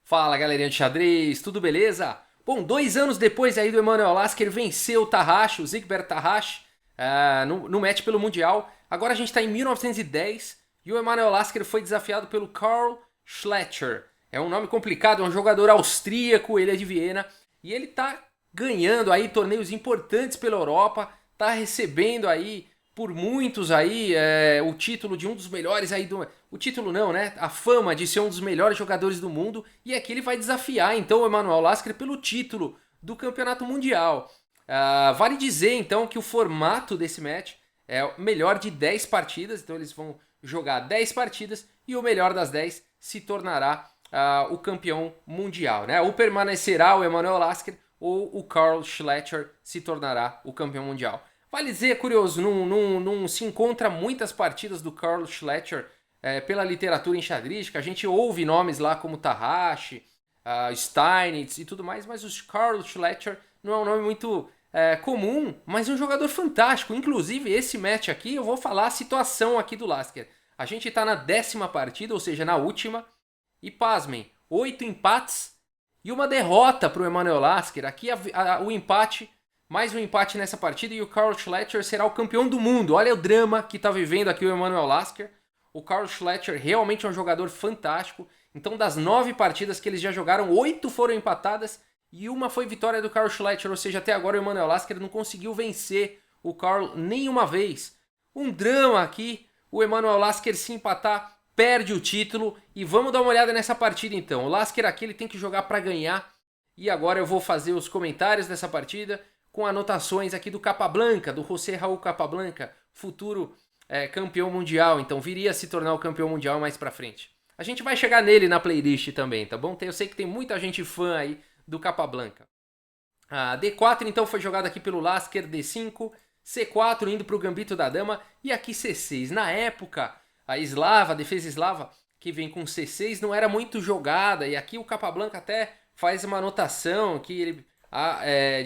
Fala galerinha de xadrez, tudo beleza? Bom, 2 anos depois aí do Emanuel Lasker vencer o Tarrasch, o Siegbert Tarrasch, no match pelo Mundial. Agora a gente está em 1910 e o Emanuel Lasker foi desafiado pelo Karl Schlecher. É um nome complicado, é um jogador austríaco, ele é de Viena. E ele tá ganhando aí torneios importantes pela Europa, tá recebendo aí por muitos aí o título de um dos melhores aí do... O título não, né? A fama de ser um dos melhores jogadores do mundo. E aqui ele vai desafiar então o Emanuel Lasker pelo título do Campeonato Mundial. Vale dizer então que o formato desse match é o melhor de 10 partidas. Então eles vão jogar 10 partidas e o melhor das 10 se tornará o campeão mundial, né? Ou permanecerá o Emanuel Lasker ou o Karl Schlecher se tornará o campeão mundial. Vale dizer, é curioso, não se encontra muitas partidas do Karl Schlecher pela literatura enxadrística. A gente ouve nomes lá como Tarrasch, Steinitz e tudo mais, mas o Karl Schlecher não é um nome muito comum, mas é um jogador fantástico. Inclusive, esse match aqui, eu vou falar a situação aqui do Lasker. A gente está na 10ª partida, ou seja, na última, e pasmem, 8 empates e uma derrota para o Emanuel Lasker. Aqui o empate... Mais um empate nessa partida e o Karl Schlecher será o campeão do mundo. Olha o drama que está vivendo aqui o Emanuel Lasker. O Karl Schlecher realmente é um jogador fantástico. Então, das 9 partidas que eles já jogaram, 8 foram empatadas e uma foi vitória do Karl Schlecher. Ou seja, até agora o Emanuel Lasker não conseguiu vencer o Karl nenhuma vez. Um drama aqui. O Emanuel Lasker, se empatar, perde o título. E vamos dar uma olhada nessa partida então. O Lasker aqui ele tem que jogar para ganhar. E agora eu vou fazer os comentários dessa partida com anotações aqui do Capablanca, do José Raul Capablanca, futuro campeão mundial. Então viria a se tornar o campeão mundial mais pra frente. A gente vai chegar nele na playlist também, tá bom? Eu sei que tem muita gente fã aí do Capablanca. D4 então foi jogado aqui pelo Lasker, D5, C4 indo pro Gambito da Dama e aqui C6. Na época, a defesa eslava, que vem com C6, não era muito jogada. E aqui o Capablanca até faz uma anotação que ele...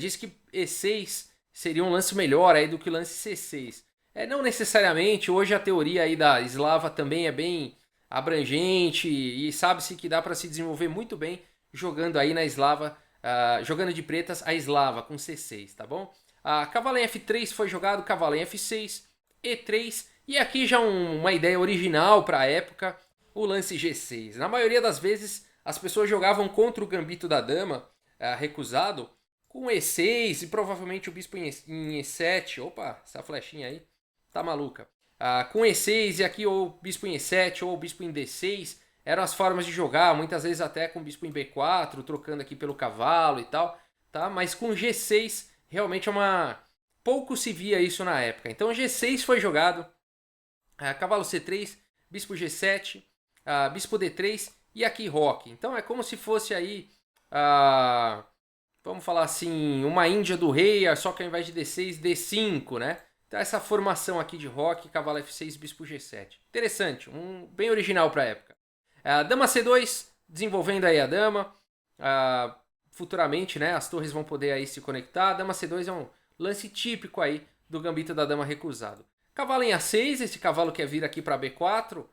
diz que E6 seria um lance melhor aí do que o lance C6. Não necessariamente, hoje a teoria aí da eslava também é bem abrangente e sabe-se que dá para se desenvolver muito bem jogando aí na eslava, jogando de pretas a eslava com C6, tá bom? Cavalo em F3 foi jogado, cavalo em F6, E3 e aqui já uma ideia original para a época, o lance G6. Na maioria das vezes as pessoas jogavam contra o Gambito da Dama, recusado, com E6 e provavelmente o bispo em E7. Opa, essa flechinha aí tá maluca. Com E6 e aqui ou bispo em E7 ou bispo em D6 eram as formas de jogar, muitas vezes até com bispo em B4, trocando aqui pelo cavalo e tal, tá? Mas com G6 realmente pouco se via isso na época. Então G6 foi jogado, cavalo C3, bispo G7, bispo D3 e aqui roque. Então é como se fosse aí vamos falar assim, uma Índia do rei, só que ao invés de D6, D5, né? Então essa formação aqui de roque, cavalo F6, bispo G7. Interessante, bem original para a época. Dama C2, desenvolvendo aí a dama. Futuramente, né, as torres vão poder aí se conectar. Dama C2 é um lance típico aí do Gambito da Dama recusado. Cavalo em A6, esse cavalo quer vir aqui para B4.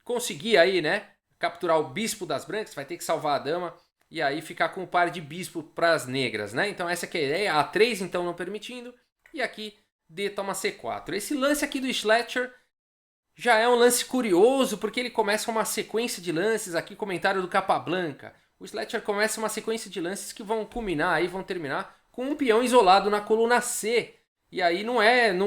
Conseguir aí, né, capturar o bispo das brancas, vai ter que salvar a dama. E aí ficar com o par de bispo para as negras, né? Então essa aqui é a ideia. A3 então não permitindo. E aqui D toma C4. Esse lance aqui do Schlecher já é um lance curioso, porque ele começa uma sequência de lances. Aqui comentário do Capablanca. O Schlecher começa uma sequência de lances que vão culminar aí, vão terminar com um peão isolado na coluna C. E aí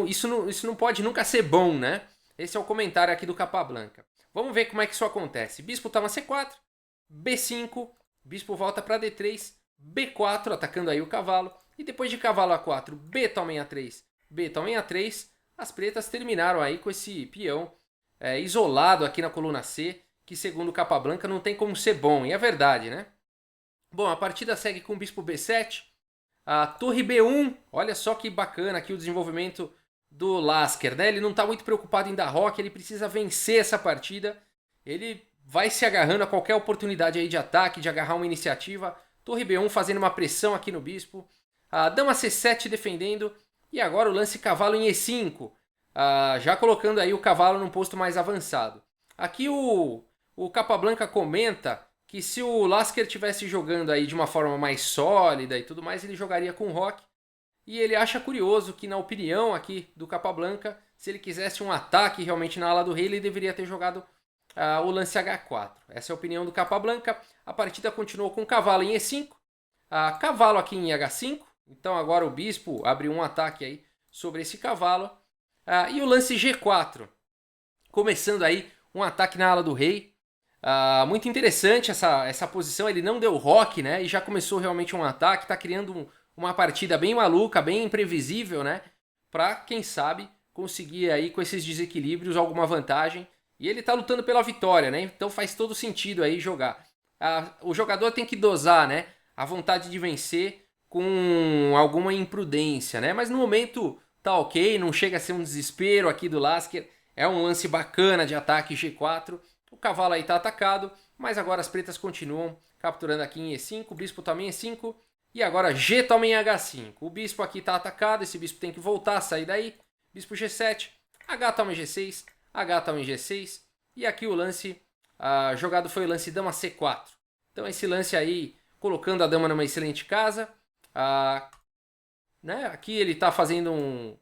isso não pode nunca ser bom, né? Esse é o comentário aqui do Capablanca. Vamos ver como é que isso acontece. Bispo toma C4, B5... Bispo volta para D3, B4, atacando aí o cavalo. E depois de cavalo A4, B toma em A3, B toma em A3. As pretas terminaram aí com esse peão isolado aqui na coluna C, que segundo o Capablanca não tem como ser bom. E é verdade, né? Bom, a partida segue com o bispo B7, a torre B1. Olha só que bacana aqui o desenvolvimento do Lasker, né? Ele não está muito preocupado em dar roque, ele precisa vencer essa partida. Ele vai se agarrando a qualquer oportunidade aí de ataque, de agarrar uma iniciativa. Torre B1 fazendo uma pressão aqui no bispo. A dama C7 defendendo. E agora o lance cavalo em E5. Já colocando aí o cavalo num posto mais avançado. Aqui o o Capablanca comenta que se o Lasker tivesse jogando aí de uma forma mais sólida e tudo mais, ele jogaria com o Rock. E ele acha curioso que, na opinião aqui do Capablanca, se ele quisesse um ataque realmente na ala do rei, ele deveria ter jogado o lance H4. Essa é a opinião do Capablanca. A partida continuou com o cavalo em E5, cavalo aqui em H5. Então agora o bispo abriu um ataque aí sobre esse cavalo. E o lance G4, começando aí um ataque na ala do rei. Muito interessante essa posição, ele não deu roque, né? E já começou realmente um ataque, tá criando uma partida bem maluca, bem imprevisível, né? Pra, quem sabe, conseguir aí com esses desequilíbrios alguma vantagem. E ele tá lutando pela vitória, né? Então faz todo sentido aí jogar. O jogador tem que dosar, né? A vontade de vencer com alguma imprudência, né? Mas no momento tá ok, não chega a ser um desespero aqui do Lasker. É um lance bacana de ataque G4. O cavalo aí tá atacado, mas agora as pretas continuam capturando aqui em E5. O bispo também em E5. E agora G toma em H5. O bispo aqui tá atacado, esse bispo tem que voltar, sair daí. Bispo G7, H toma em G6, H toma em G6. E aqui o lance jogado foi o lance dama C4. Então esse lance aí, colocando a dama numa excelente casa. Né? Aqui ele tá fazendo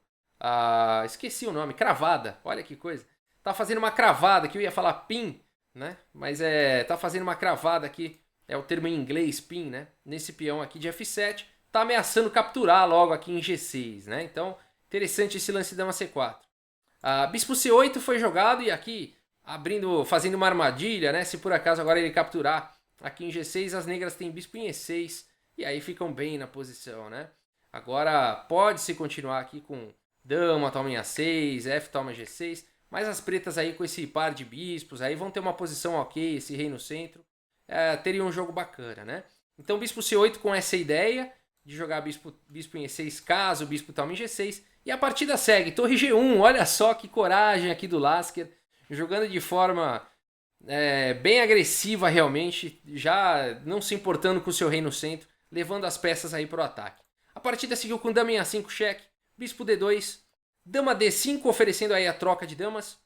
esqueci o nome, cravada. Olha que coisa. Tá fazendo uma cravada, que eu ia falar pin, né? Mas tá fazendo uma cravada aqui. É o termo em inglês, pin, né? Nesse peão aqui de F7. Tá ameaçando capturar logo aqui em G6, né? Então, interessante esse lance dama C4. Bispo C8 foi jogado e aqui fazendo uma armadilha, né? Se por acaso agora ele capturar aqui em G6, as negras têm bispo em E6. E aí ficam bem na posição, né? Agora pode-se continuar aqui com dama toma em A6, F toma G6. Mas as pretas aí com esse par de bispos aí vão ter uma posição ok, esse rei no centro. Teria um jogo bacana, né? Então bispo C8 com essa ideia de jogar bispo em E6 caso o bispo tome em G6. E a partida segue, torre G1, olha só que coragem aqui do Lasker. Jogando de forma bem agressiva realmente, já não se importando com o seu rei no centro, levando as peças aí para o ataque. A partida seguiu com dama em A5 cheque, bispo D2, dama D5 oferecendo aí a troca de damas.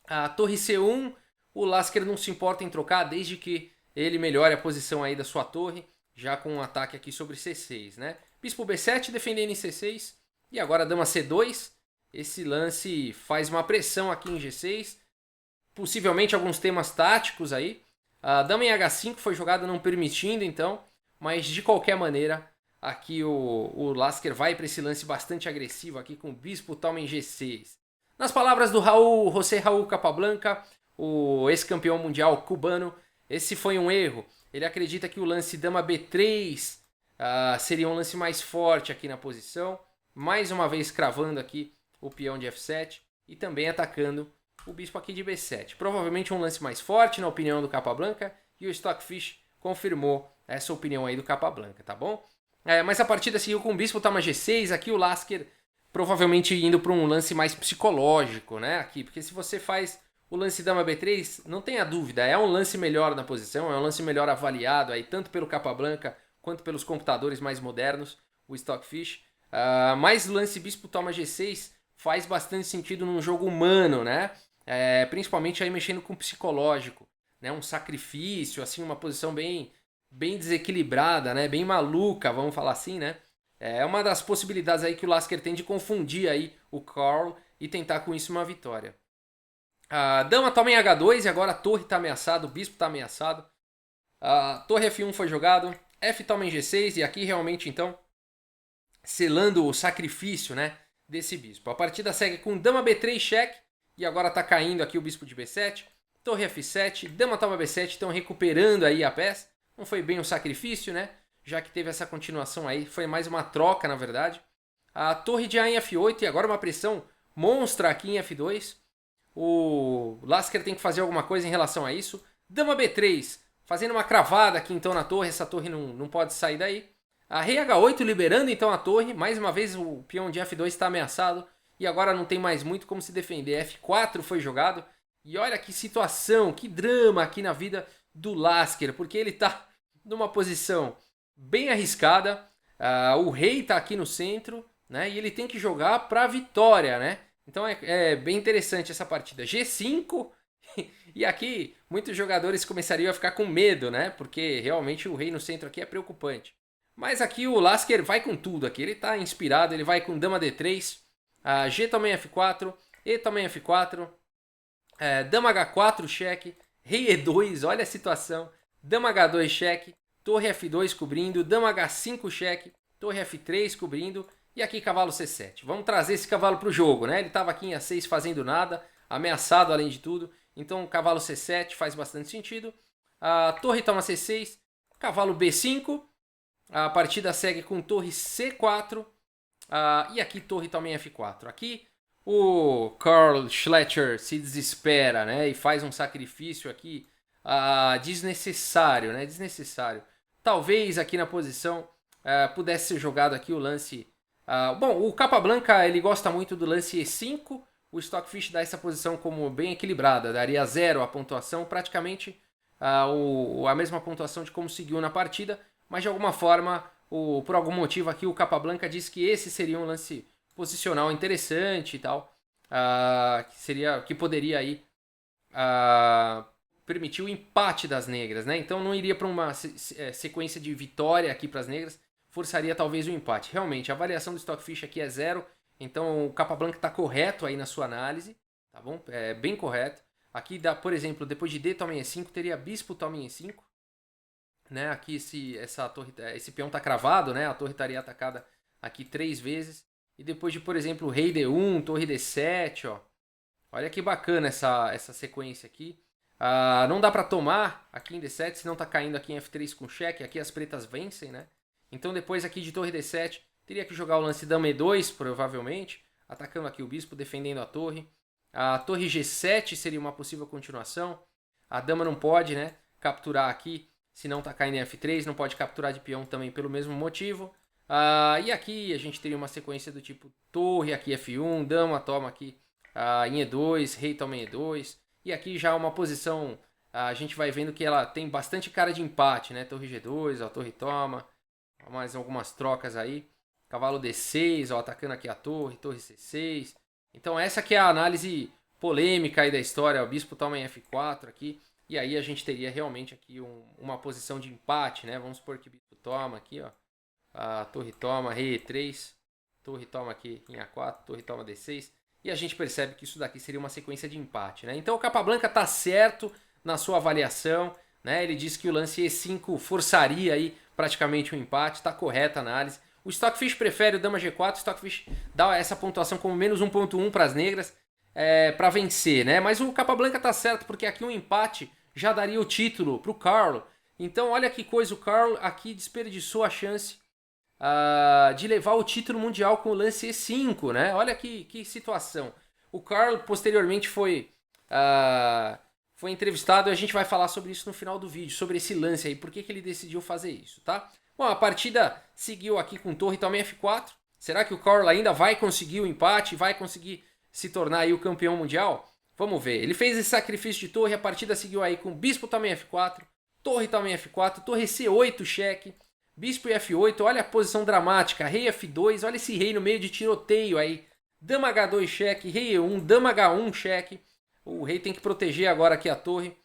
A torre C1, o Lasker não se importa em trocar desde que ele melhore a posição aí da sua torre, já com um ataque aqui sobre C6, né? Bispo B7 defendendo em C6 e agora dama C2. Esse lance faz uma pressão aqui em G6, possivelmente alguns temas táticos aí. A dama em H5 foi jogada não permitindo então, mas de qualquer maneira aqui o Lasker vai para esse lance bastante agressivo aqui com o bispo toma em G6. Nas palavras do José Raul Capablanca, o ex-campeão mundial cubano, esse foi um erro. Ele acredita que o lance dama B3 seria um lance mais forte aqui na posição. Mais uma vez cravando aqui o peão de F7 e também atacando o bispo aqui de B7. Provavelmente um lance mais forte na opinião do Capablanca e o Stockfish confirmou essa opinião aí do Capablanca, tá bom? Mas a partida seguiu com o bispo toma G6, aqui o Lasker provavelmente indo para um lance mais psicológico, né? Aqui, porque se você faz o lance dama B3, não tenha dúvida, é um lance melhor na posição, é um lance melhor avaliado aí, tanto pelo Capablanca quanto pelos computadores mais modernos, o Stockfish. Mas o lance bispo toma G6 faz bastante sentido num jogo humano, né? Principalmente aí mexendo com o psicológico, né? Um sacrifício, assim, uma posição bem desequilibrada, né? Bem maluca, vamos falar assim, né? É uma das possibilidades aí que o Lasker tem de confundir aí o Carl e tentar com isso uma vitória. A dama toma em H2 e agora a torre está ameaçada, o bispo está ameaçado. A torre F1 foi jogado, F toma em G6 e aqui realmente então selando o sacrifício, né, desse bispo. A partida segue com dama B3 cheque e agora está caindo aqui o bispo de B7. Torre F7, dama toma B7, estão recuperando aí a peça. Não foi bem um sacrifício, né? Já que teve essa continuação aí, foi mais uma troca na verdade. A torre de A em F8 e agora uma pressão monstra aqui em F2. O Lasker tem que fazer alguma coisa em relação a isso. Dama B3, fazendo uma cravada aqui então na torre. Essa torre não pode sair daí. A rei H8 liberando então a torre. Mais uma vez o peão de F2 está ameaçado. E agora não tem mais muito como se defender. F4 foi jogado. E olha que situação, que drama aqui na vida do Lasker. Porque ele está numa posição bem arriscada. O rei está aqui no centro, né? E ele tem que jogar para a vitória, né? Então é bem interessante essa partida. G5 E aqui, muitos jogadores começariam a ficar com medo, né? Porque realmente o rei no centro aqui é preocupante. Mas aqui o Lasker vai com tudo aqui. Ele tá inspirado, ele vai com dama D3, G também F4, E também F4, dama H4, cheque, rei E2, olha a situação, dama H2, cheque, torre F2 cobrindo, dama H5, cheque, torre F3 cobrindo, e aqui cavalo C7. Vamos trazer esse cavalo para o jogo, né? Ele estava aqui em A6 fazendo nada, ameaçado além de tudo, então cavalo C7 faz bastante sentido. A torre toma C6, cavalo B5, a partida segue com torre C4, e aqui torre também F4. Aqui o Carl Schlechter se desespera, né? E faz um sacrifício aqui desnecessário, né? Desnecessário. Talvez aqui na posição pudesse ser jogado aqui o lance... bom, o Capablanca ele gosta muito do lance E5. O Stockfish dá essa posição como bem equilibrada. Daria 0 a pontuação, praticamente a mesma pontuação de como seguiu na partida. Mas de alguma forma, por algum motivo aqui, o Capablanca diz que esse seria um lance posicional interessante e tal, que poderia aí permitir o empate das negras, né? Então não iria para uma sequência de vitória aqui para as negras, forçaria talvez o empate. Realmente, a avaliação do Stockfish aqui é 0, então o Capablanca está correto aí na sua análise, tá bom? É bem correto. Aqui dá, por exemplo, depois de D toma E5, teria bispo toma E5, né? Aqui esse peão está cravado, né? A torre estaria atacada aqui 3 vezes. E depois de, por exemplo, rei D1, torre D7, ó. Olha que bacana essa sequência aqui. Não dá para tomar aqui em D7, senão tá caindo aqui em F3 com cheque. Aqui as pretas vencem, né? Então depois aqui de torre D7, teria que jogar o lance dama E2, provavelmente. Atacando aqui o bispo, defendendo a torre. A torre G7 seria uma possível continuação. A dama não pode, né, capturar aqui, se não tá caindo em F3. Não pode capturar de peão também pelo mesmo motivo. E aqui a gente teria uma sequência do tipo torre aqui F1, dama toma aqui em E2, rei toma em E2. E aqui já uma posição, a gente vai vendo que ela tem bastante cara de empate, né? Torre G2, ó, torre toma, mais algumas trocas aí. Cavalo D6, ó, atacando aqui a torre C6. Então essa aqui é a análise polêmica aí da história, o bispo toma em F4 aqui. E aí a gente teria realmente aqui uma posição de empate, né? Vamos supor que o bispo toma aqui, ó. A torre toma, rei E3, torre toma aqui em A4, torre toma D6, e a gente percebe que isso daqui seria uma sequência de empate, né? Então o Capablanca está certo na sua avaliação, né? Ele diz que o lance E5 forçaria aí praticamente um empate, está correta a análise. O Stockfish prefere o dama G4, o Stockfish dá essa pontuação como menos 1.1 para as negras, para vencer, né? Mas o Capablanca está certo, porque aqui um empate já daria o título para o Carl. Então olha que coisa, o Carl aqui desperdiçou a chance de levar o título mundial com o lance E5, né? Olha que situação. O Carl posteriormente foi entrevistado e a gente vai falar sobre isso no final do vídeo, sobre esse lance aí, por que ele decidiu fazer isso, tá? Bom, a partida seguiu aqui com torre também F4. Será que o Carl ainda vai conseguir o empate, vai conseguir se tornar aí o campeão mundial? Vamos ver. Ele fez esse sacrifício de torre, a partida seguiu aí com bispo também F4, torre também F4, torre C8, cheque, bispo e F8, olha a posição dramática, rei F2, olha esse rei no meio de tiroteio aí. Dama H2 cheque, rei E1, dama H1 cheque. O rei tem que proteger agora aqui a torre.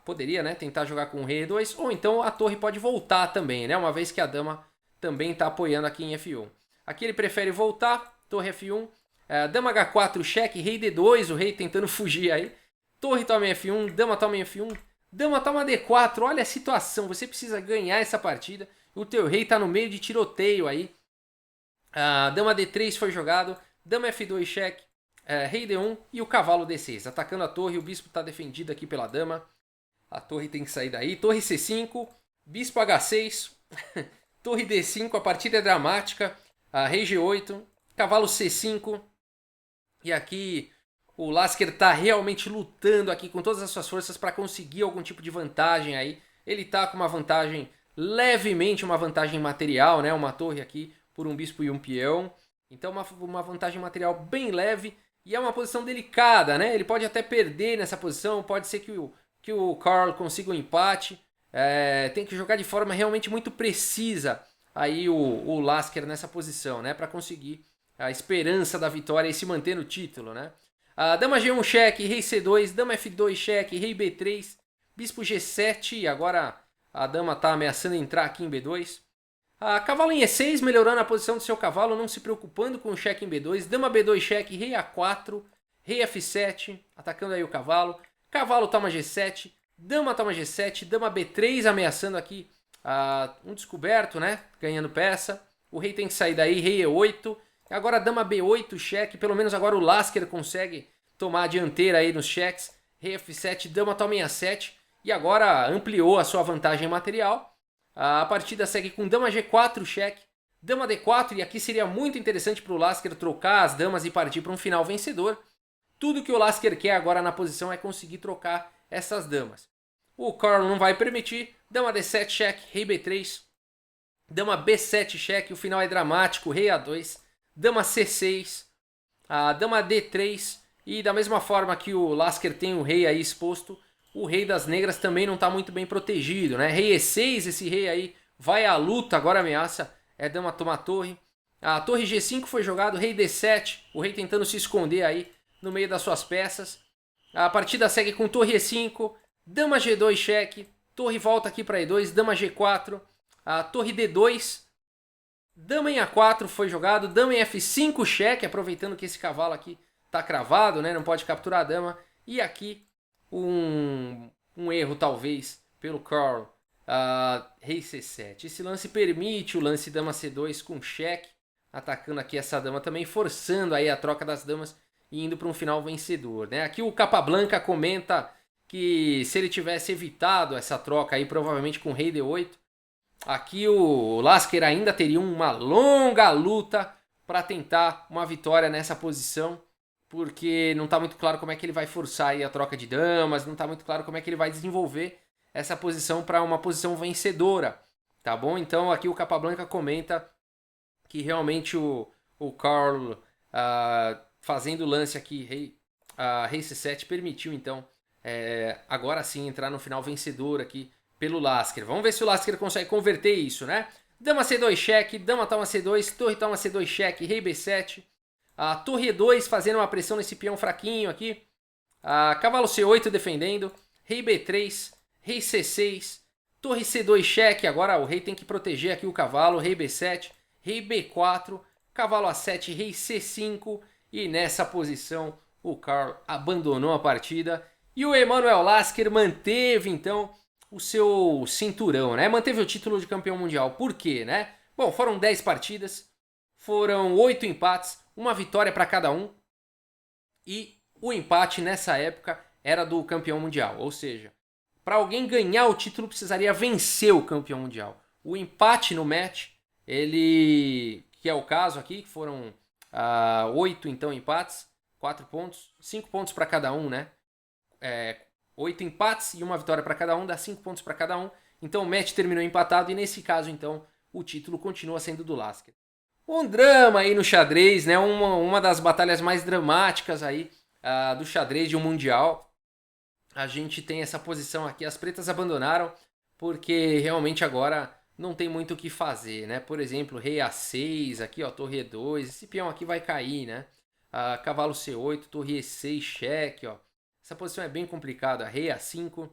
Poderia, né, tentar jogar com o rei E2, ou então a torre pode voltar também, né, uma vez que a dama também está apoiando aqui em F1. Aqui ele prefere voltar, torre F1, dama H4 cheque, rei D2, o rei tentando fugir aí. Torre toma em F1, dama toma em F1. Dama toma D4, olha a situação, você precisa ganhar essa partida. O teu rei está no meio de tiroteio aí. Dama D3 foi jogado, dama F2 cheque, rei D1 e o cavalo D6. Atacando a torre, o bispo está defendido aqui pela dama. A torre tem que sair daí. Torre C5, bispo H6, torre D5, a partida é dramática. Rei G8, cavalo C5. E aqui o Lasker está realmente lutando aqui com todas as suas forças para conseguir algum tipo de vantagem aí. Ele está com uma vantagem, levemente uma vantagem material, né? Uma torre aqui por um bispo e um peão. Então uma vantagem material bem leve e é uma posição delicada, né? Ele pode até perder nessa posição, pode ser que o Carl consiga um empate. Tem que jogar de forma realmente muito precisa aí o Lasker nessa posição, né? Para conseguir a esperança da vitória e se manter no título, né? Dama G1 cheque, rei C2, dama F2 cheque, rei B3, bispo G7, e agora a dama está ameaçando entrar aqui em B2. Cavalo em E6, melhorando a posição do seu cavalo, não se preocupando com o cheque em B2, dama B2 cheque, rei A4, rei F7, atacando aí o cavalo, cavalo toma G7, dama toma G7, dama B3 ameaçando aqui um descoberto, né, ganhando peça, o rei tem que sair daí, rei E8, agora dama B8 cheque, pelo menos agora o Lasker consegue tomar a dianteira aí nos cheques, rei F7, dama toma em A7, e agora ampliou a sua vantagem material. A partida segue com dama G4 cheque, dama D4, e aqui seria muito interessante para o Lasker trocar as damas e partir para um final vencedor. Tudo que o Lasker quer agora na posição é conseguir trocar essas damas. O Carl não vai permitir, dama D7 cheque, rei B3, dama B7 cheque, o final é dramático, rei A2, dama C6, a dama D3, e da mesma forma que o Lasker tem o rei aí exposto, o rei das negras também não está muito bem protegido, né? Rei E6, esse rei aí vai à luta, agora ameaça, dama toma a torre. A torre G5 foi jogado, rei D7, o rei tentando se esconder aí no meio das suas peças. A partida segue com torre E5, dama G2 cheque, torre volta aqui para E2, dama G4, a torre D2, dama em A4 foi jogado, dama em F5 cheque, aproveitando que esse cavalo aqui está cravado, né? Não pode capturar a dama. E aqui um erro talvez pelo Carl, rei C7. Esse lance permite o lance dama C2 com cheque, atacando aqui essa dama também, forçando aí a troca das damas e indo para um final vencedor, né? Aqui o Capablanca comenta que se ele tivesse evitado essa troca aí, provavelmente com rei D8, aqui o Lasker ainda teria uma longa luta para tentar uma vitória nessa posição, porque não está muito claro como é que ele vai forçar aí a troca de damas, não está muito claro como é que ele vai desenvolver essa posição para uma posição vencedora, tá bom? Então aqui o Capablanca comenta que realmente o Carl fazendo o lance aqui, rei C7, permitiu então agora sim entrar no final vencedor aqui pelo Lasker. Vamos ver se o Lasker consegue converter isso, né? Dama C2 cheque, dama toma C2, torre toma C2 cheque, rei B7, a torre E2 fazendo uma pressão nesse peão fraquinho aqui, cavalo C8 defendendo, rei B3, rei C6, torre C2 cheque, agora o rei tem que proteger aqui o cavalo, rei B7, rei B4, cavalo A7, rei C5, e nessa posição o Carl abandonou a partida e o Emanuel Lasker manteve então o seu cinturão, né? Manteve o título de campeão mundial. Por quê, né? Bom, foram 10 partidas, foram 8 empates, uma vitória para cada um, e o empate nessa época era do campeão mundial, ou seja, para alguém ganhar o título precisaria vencer o campeão mundial. O empate no match, ele, que é o caso aqui, que foram 8 então empates, 4 pontos, 5 pontos para cada um, né? 8 empates e uma vitória para cada um, dá 5 pontos para cada um. Então o match terminou empatado e nesse caso então o título continua sendo do Lasker. Um drama aí no xadrez, né? Uma das batalhas mais dramáticas aí do xadrez de um mundial. A gente tem essa posição aqui, as pretas abandonaram porque realmente agora não tem muito o que fazer, né? Por exemplo, rei A6, aqui ó, torre E2, esse peão aqui vai cair, né? Cavalo C8, torre E6, cheque, ó. Essa posição é bem complicada, rei A5,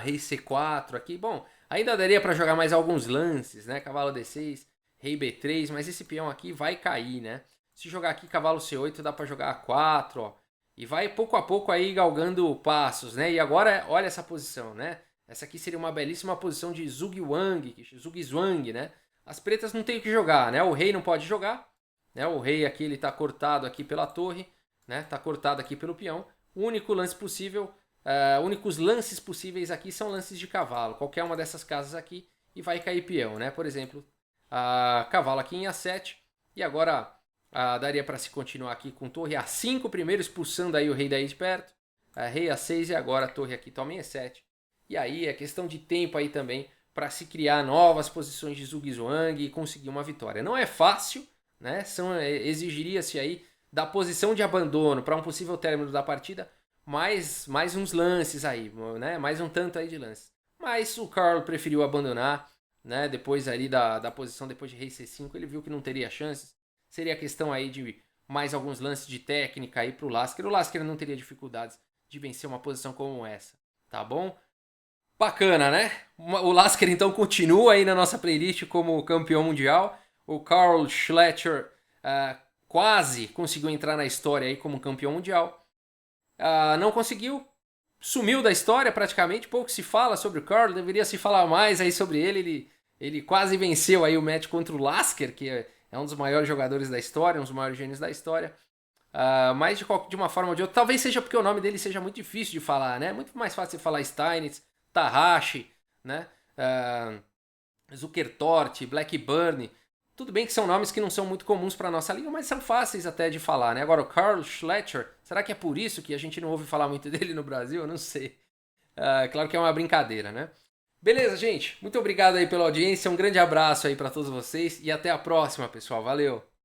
rei C4 aqui, bom, ainda daria para jogar mais alguns lances, né? Cavalo D6, rei B3, mas esse peão aqui vai cair, né? Se jogar aqui cavalo C8 dá para jogar A4, ó. E vai pouco a pouco aí galgando passos, né? E agora olha essa posição, né? Essa aqui seria uma belíssima posição de Zugzwang, né? As pretas não tem o que jogar, né? O rei não pode jogar, né? O rei aqui ele tá cortado aqui pela torre, né? Tá cortado aqui pelo peão. O único lance possível, únicos lances possíveis aqui são lances de cavalo. Qualquer uma dessas casas aqui e vai cair peão, né? Por exemplo, cavalo aqui em A7 e agora daria para se continuar aqui com torre A5 primeiro, expulsando aí o rei daí de perto. Rei A6 e agora a torre aqui toma em E7. E aí é questão de tempo aí também para se criar novas posições de Zugzwang e conseguir uma vitória. Não é fácil, né? Exigiria-se aí da posição de abandono para um possível término da partida mais uns lances aí, né? Mais um tanto aí de lances. Mas o Carl preferiu abandonar, né? Depois ali da posição depois de rei C5, ele viu que não teria chances. Seria questão aí de mais alguns lances de técnica aí pro Lasker. O Lasker não teria dificuldades de vencer uma posição como essa, tá bom? Bacana, né? O Lasker então continua aí na nossa playlist como campeão mundial. O Carl Schlechter quase conseguiu entrar na história aí como campeão mundial. Não conseguiu, sumiu da história praticamente, pouco se fala sobre o Carl, deveria se falar mais aí sobre ele. Ele quase venceu aí o match contra o Lasker, que é um dos maiores jogadores da história, um dos maiores gênios da história. Mas de uma forma ou de outra, talvez seja porque o nome dele seja muito difícil de falar, né? Muito mais fácil de falar Steinitz, Tahashi, né? Zukertort, Blackburn. Tudo bem que são nomes que não são muito comuns para nossa língua, mas são fáceis até de falar, né? Agora, o Carl Schlechter, será que é por isso que a gente não ouve falar muito dele no Brasil? Eu não sei. Claro que é uma brincadeira, né? Beleza, gente. Muito obrigado aí pela audiência. Um grande abraço aí para todos vocês e até a próxima, pessoal. Valeu!